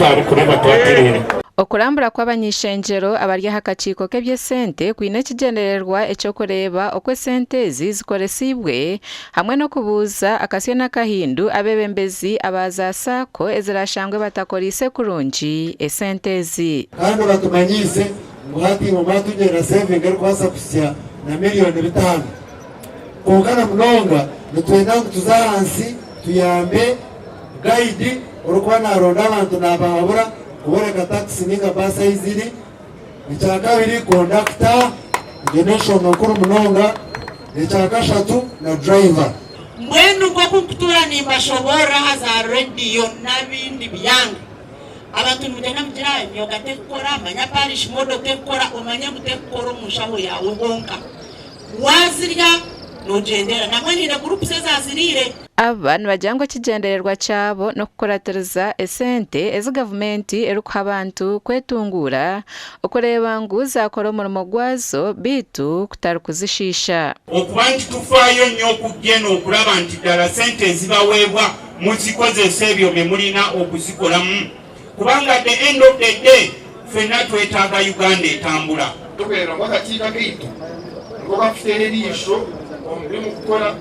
twari kureba twaterera okurambura kw'abanyishenjero abarya akakiiko k'eby'esente kwine kigendererwa ekyo kureba okwe sente zikoresibwe hamwe no kubuuza akasye n'akahindu abebembezi abaza SACCO ezirashangwe batakorise kurungi esente ezi kandi batumanyise ngo hati mu matugera saving ari kwasa kusya na miliyoni 5 kungana mnonga nitwenda tuzahansi tuyambe guide urukuba naronda abantu nababura kuboreka taxi ninga basa iziri icyakabiri conductor generation makuru munonga icyakashatu na driver mwenu ngo kukutura ni bashobora haza radio nabindi byanga abantu mugenda mugira imyoga tekora amanya parish modo tekora umanya mutekora umushaho yawe bonka wazirya nogendera namwe ni group sezazirire abantu bajyango kigendererwa cyabo no kukoratereza esente ezi gavumenti eruko abantu kwetungura okureba ngo uzakora umurimo gwazo bitu kutari kuzishisha okubanti tufayo nnyo okugenda okulaba nti ddala sente zibaweebwa muzikozesa ebyo bye mulina okuzikolamu kubanga the end of the day ffenna twetaaga Uganda etambula tubeera mu akakiiko akaitu ngo bafite erisho omurimu gukora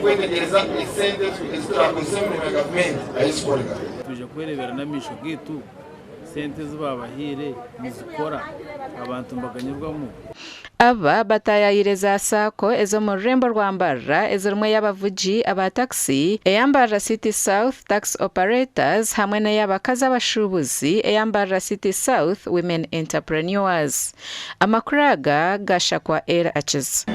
kwetegereza esente eziturakozesa mu gavumenti ayisikolera tuje kwerebera n'amisho gitu sente zibabahire nizikora abantu mbaganyirwamo aba batayayireza SACCO ezo mu rurembo rwa Mbarara ezirumwe y'abavugi aba taxi Mbarara City South Tax Operators hamwe n'ey'abakazi abashubuzi Mbarara City South Women Entrepreneurs amakuru aga gashakwa era achize